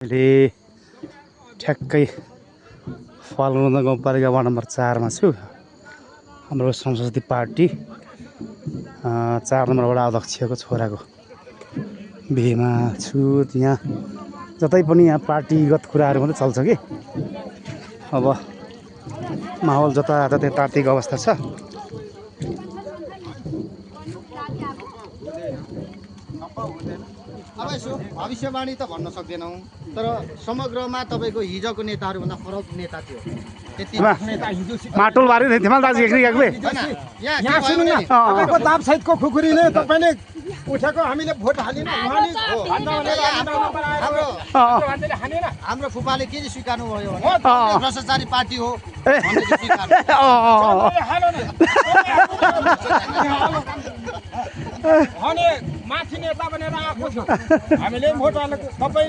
अहिले ठ्याक्कै फाल्गुना गाउँपालिका वार्ड नम्बर 4 मा छु। हाम्रो संसदीय पार्टी 4 नम्बर वडा अध्यक्षको छोराको बिहेमा छु। त्यहाँ जतै पनि यहाँ पार्टीगत कुराहरू मात्रै चल्छ कि अब माहौल जताततै तात्तिक अवस्था छ। अब यसो भविष्यवाणी त भन्न सक्दैनौँ, तर समग्रमा तपाईँको हिजोको नेताहरूभन्दा फरक नेता थियो। त्यति माटोल बारे थिमाल दाजु एकरी गएको यहाँ सुन्नु न, तपाईँको दाब सहितको खुकुरीले तपाईँले उठेको हामीले भोट हालिन। हाम्रो फुपाले के स्वीकार्नु भयो भने भ्रष्टाचारी पार्टी हो। माथि नेता बनेर आएको छ हामीले भोट हालेको सबै